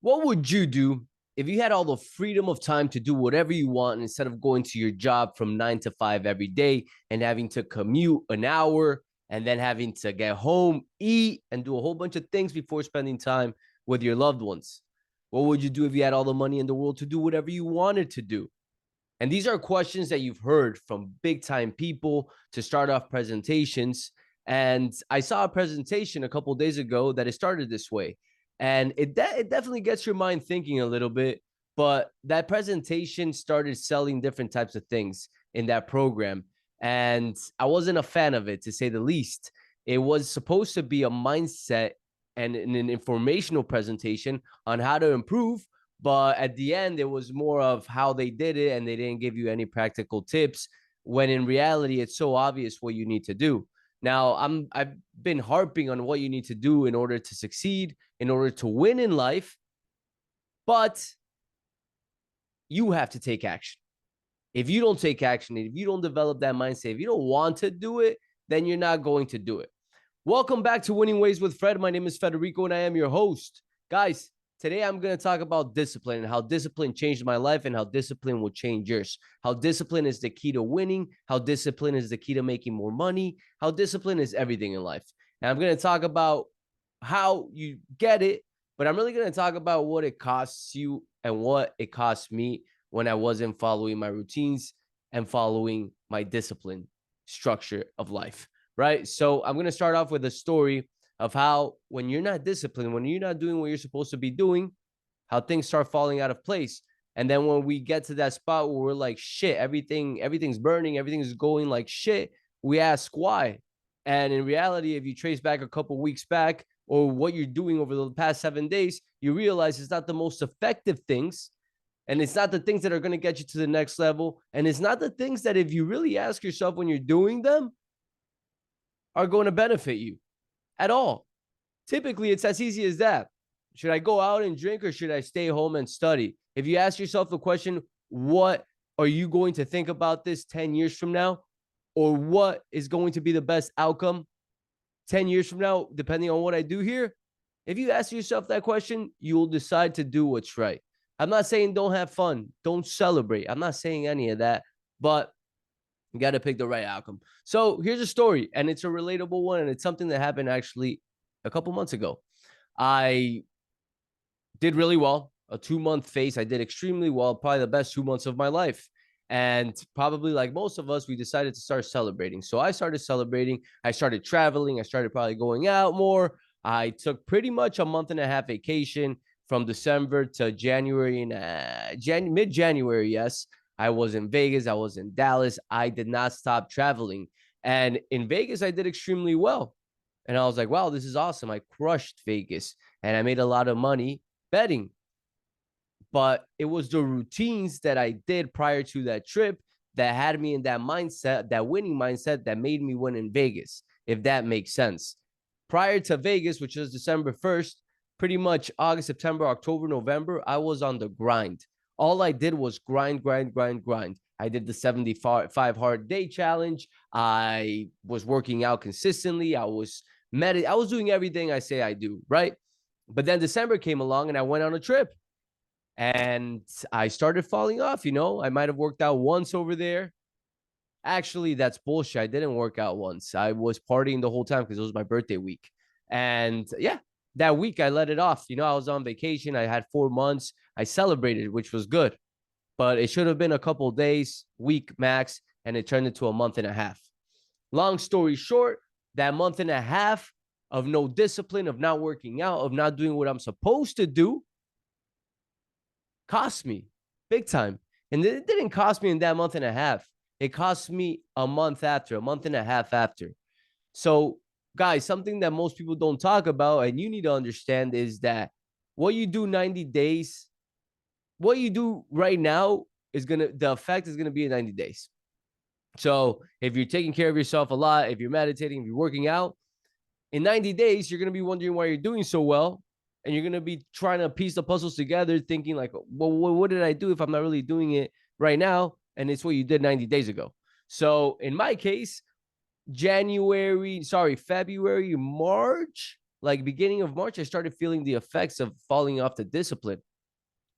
What would you do if you had all the freedom of time to do whatever you want instead of going to your job from 9 to 5 every day and having to commute an hour and then having to get home, eat, and do a whole bunch of things before spending time with your loved ones? What would you do if you had all the money in the world to do whatever you wanted to do? And these are questions that you've heard from big time people to start off presentations. And I saw a presentation a couple of days ago that it started this way. And it definitely gets your mind thinking a little bit. But that presentation started selling different types of things in that program. And I wasn't a fan of it, to say the least. It was supposed to be a mindset and an informational presentation on how to improve, but at the end it was more of how they did it and they didn't give you any practical tips, when in reality it's so obvious what you need to do. Now I've been harping on what you need to do in order to succeed, in order to win in life, but you have to take action. If you don't take action, if you don't develop that mindset, if you don't want to do it, then you're not going to do it. Welcome back to Winning Ways with Fred. My name is Federico and I am your host. Guys, today I'm going to talk about discipline and how discipline changed my life and how discipline will change yours. How discipline is the key to winning, how discipline is the key to making more money, how discipline is everything in life. And I'm going to talk about how you get it, but I'm really going to talk about what it costs you and what it cost me when I wasn't following my routines and following my discipline structure of life. Right. So I'm going to start off with a story of how, when you're not disciplined, when you're not doing what you're supposed to be doing, how things start falling out of place. And then when we get to that spot where we're like, shit, everything's burning, everything's going like shit, we ask why. And in reality, if you trace back a couple weeks back or what you're doing over the past 7 days, you realize it's not the most effective things. And it's not the things that are going to get you to the next level. And it's not the things that, if you really ask yourself when you're doing them, are going to benefit you at all. Typically, it's as easy as that. Should I go out and drink or should I stay home and study? If you ask yourself the question, what are you going to think about this 10 years from now? Or what is going to be the best outcome 10 years from now, depending on what I do here? If you ask yourself that question, you will decide to do what's right. I'm not saying don't have fun, don't celebrate. I'm not saying any of that, but you got to pick the right outcome. So here's a story, and it's a relatable one, and it's something that happened actually a couple months ago. I did really well. A 2 month phase, I did extremely well, probably the best 2 months of my life. And probably like most of us, we decided to start celebrating. So I started celebrating. I started traveling. I started probably going out more. I took pretty much a month and a half vacation from December to January and mid January. Yes, I was in Vegas. I was in Dallas. I did not stop traveling. And in Vegas, I did extremely well. And I was like, wow, this is awesome. I crushed Vegas and I made a lot of money betting. But it was the routines that I did prior to that trip that had me in that mindset, that winning mindset, that made me win in Vegas, if that makes sense. Prior to Vegas, which was December 1st, pretty much August, September, October, November, I was on the grind. All I did was grind, grind, grind, grind. I did the 75 hard day challenge. I was working out consistently. I was doing everything I say I do, right? But then December came along and I went on a trip and I started falling off. I might have worked out once over there. Actually, that's bullshit. I didn't work out once. I was partying the whole time because it was my birthday week. And yeah, that week I let it off. I was on vacation. I had 4 months. I celebrated, which was good. But it should have been a couple of days, week max, and it turned into a month and a half. Long story short, that month and a half of no discipline, of not working out, of not doing what I'm supposed to do, cost me big time. And it didn't cost me in that month and a half. It cost me a month after, a month and a half after. So, guys, something that most people don't talk about and you need to understand is that what you do 90 days, what you do right now the effect is going to be in 90 days. So, if you're taking care of yourself a lot, if you're meditating, if you're working out, in 90 days, you're going to be wondering why you're doing so well. And you're going to be trying to piece the puzzles together, thinking like, well, what did I do if I'm not really doing it right now? And it's what you did 90 days ago. So in my case, February, March, like beginning of March, I started feeling the effects of falling off the discipline.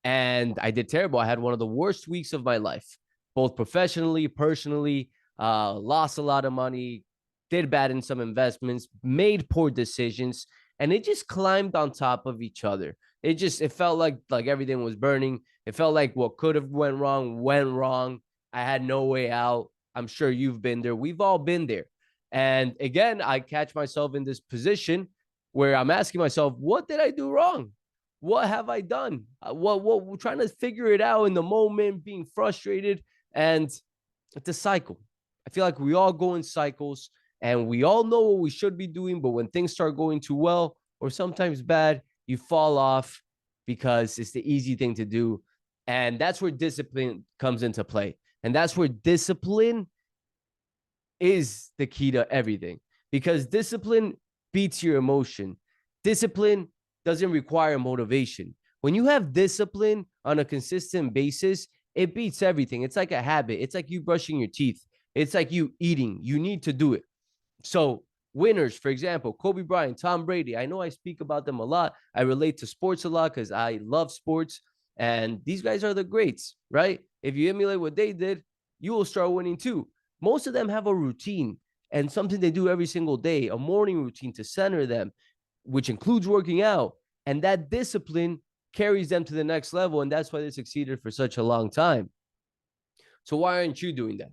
And I did terrible. I had one of the worst weeks of my life, both professionally, personally, lost a lot of money, did bad in some investments, made poor decisions, and it just climbed on top of each other. It felt like everything was burning. It felt like what could have went wrong. I had no way out. I'm sure you've been there. We've all been there. And again, I catch myself in this position where I'm asking myself, what did I do wrong? What have I done? What trying to figure it out in the moment, being frustrated, and it's a cycle. I feel like we all go in cycles and we all know what we should be doing, but when things start going too well or sometimes bad, you fall off because it's the easy thing to do. And that's where discipline comes into play. And that's where discipline is the key to everything, because discipline beats your emotion. Discipline doesn't require motivation. When you have discipline on a consistent basis, it beats everything. It's like a habit. It's like you brushing your teeth. It's like you eating. You need to do it. So winners, for example, Kobe Bryant, Tom Brady. I know I speak about them a lot. I relate to sports a lot because I love sports. And these guys are the greats, right? If you emulate what they did, you will start winning too. Most of them have a routine and something they do every single day, a morning routine to center them, which includes working out. And that discipline carries them to the next level. And that's why they succeeded for such a long time. So why aren't you doing that?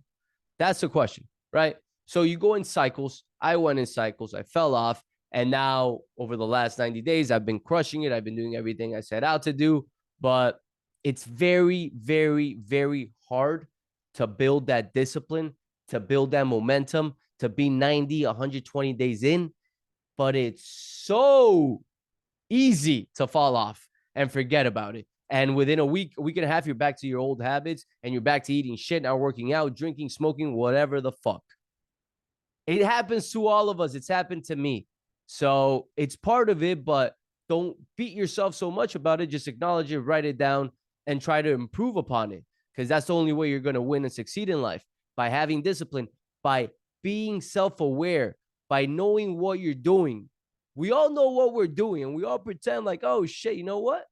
That's the question, right? So you go in cycles. I went in cycles. I fell off. And now over the last 90 days, I've been crushing it. I've been doing everything I set out to do. But it's very, very, very hard to build that discipline, to build that momentum, to be 90, 120 days in. But it's so easy to fall off and forget about it. And within a week and a half, you're back to your old habits and you're back to eating shit, not working out, drinking, smoking, whatever the fuck. It happens to all of us. It's happened to me. So it's part of it, but don't beat yourself so much about it. Just acknowledge it, write it down, and try to improve upon it. Because that's the only way you're going to win and succeed in life, by having discipline, by being self-aware, by knowing what you're doing. We all know what we're doing, and we all pretend like, oh, shit, you know what?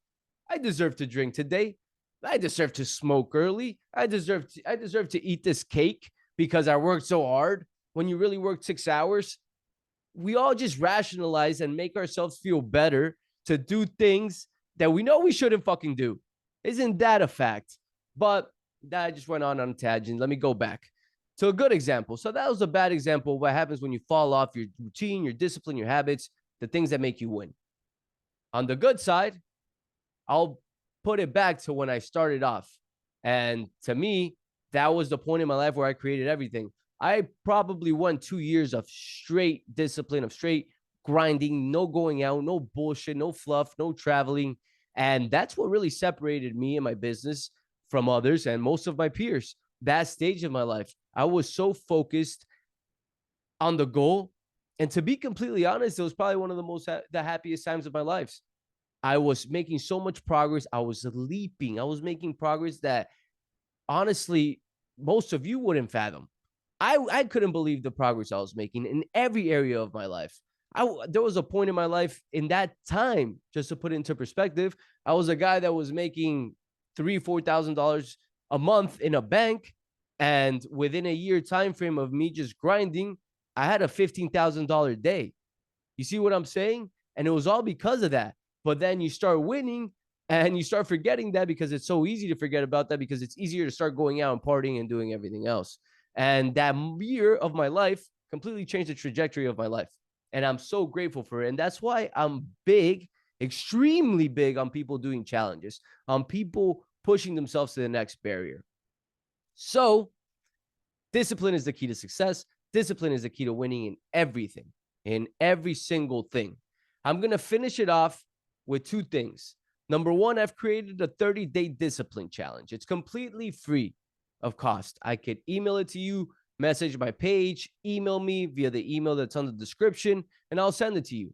I deserve to drink today. I deserve to smoke early. I deserve to eat this cake because I worked so hard. When you really work 6 hours, we all just rationalize and make ourselves feel better to do things that we know we shouldn't fucking do. Isn't that a fact? But that just went on a tangent. Let me go back to a good example. So that was a bad example of what happens when you fall off your routine, your discipline, your habits, the things that make you win. On the good side, I'll put it back to when I started off. And to me, that was the point in my life where I created everything. I probably won 2 years of straight discipline, of straight grinding, no going out, no bullshit, no fluff, no traveling. And that's what really separated me and my business from others and most of my peers. That stage of my life, I was so focused on the goal. And to be completely honest, it was probably one of the happiest times of my life. I was making so much progress. I was leaping. I was making progress that honestly, most of you wouldn't fathom. I couldn't believe the progress I was making in every area of my life. There was a point in my life in that time, just to put it into perspective, I was a guy that was making $3,000-$4,000 a month in a bank. And within a year time frame of me just grinding, I had a $15,000 day. You see what I'm saying? And it was all because of that. But then you start winning and you start forgetting that, because it's so easy to forget about that, because it's easier to start going out and partying and doing everything else. And that year of my life completely changed the trajectory of my life. And I'm so grateful for it. And that's why I'm big, extremely big on people doing challenges, on people pushing themselves to the next barrier. So discipline is the key to success. Discipline is the key to winning in everything, in every single thing. I'm going to finish it off with 2 things. Number 1, I've created a 30-day discipline challenge. It's completely free of cost. I could email it to you, message my page, email me via the email that's on the description, and I'll send it to you.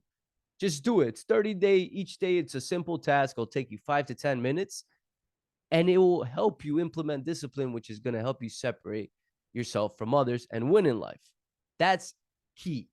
Just do it. It's 30-day. Each day, it's a simple task. It'll take you 5 to 10 minutes, and it will help you implement discipline, which is going to help you separate yourself from others and win in life. That's key.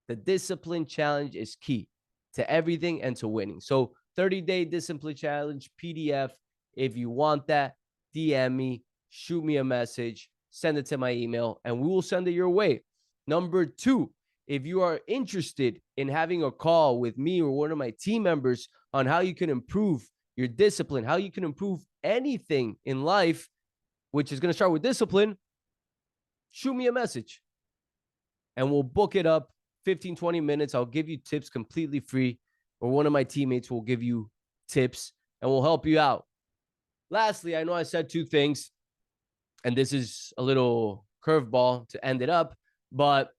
The discipline challenge is key. to everything and to winning. So 30-day discipline challenge PDF. If you want that, DM me, shoot me a message, send it to my email, and we will send it your way. Number 2, if you are interested in having a call with me or one of my team members on how you can improve your discipline, how you can improve anything in life, which is going to start with discipline, shoot me a message and we'll book it up 15, 20 minutes. I'll give you tips completely free, or one of my teammates will give you tips and we'll help you out. Lastly, I know I said 2 things, and this is a little curveball to end it up, but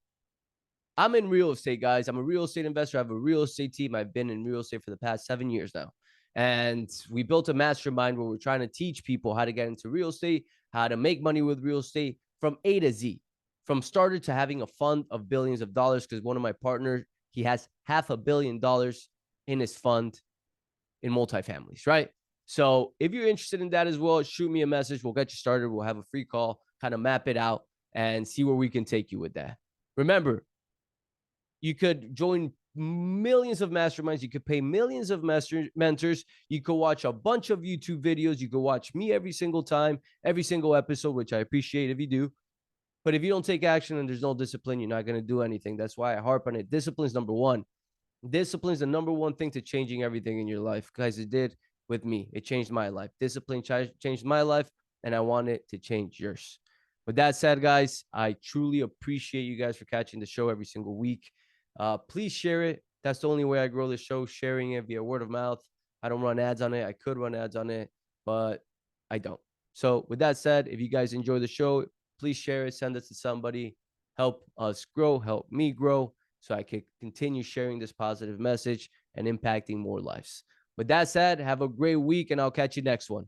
I'm in real estate, guys. I'm a real estate investor. I have a real estate team. I've been in real estate for the past 7 years now. And we built a mastermind where we're trying to teach people how to get into real estate, how to make money with real estate from A to Z, from starter to having a fund of billions of dollars. Because one of my partners, he has $500 million in his fund in multifamilies, right? So if you're interested in that as well, shoot me a message. We'll get you started. We'll have a free call, kind of map it out and see where we can take you with that. Remember, you could join millions of masterminds. You could pay millions of mentors. You could watch a bunch of YouTube videos. You could watch me every single time, every single episode, which I appreciate if you do. But if you don't take action and there's no discipline, you're not going to do anything. That's why I harp on it. Discipline is number 1. Discipline is the number 1 thing to changing everything in your life. Guys, it did with me. It changed my life. Discipline changed my life, and I want it to change yours. With that said, guys, I truly appreciate you guys for catching the show every single week. Please share it. That's the only way I grow the show, sharing it via word of mouth. I don't run ads on it. I could run ads on it, but I don't. So with that said, if you guys enjoy the show, please share it, send it to somebody, help us grow, help me grow, so I can continue sharing this positive message and impacting more lives. With that said, have a great week, and I'll catch you next one.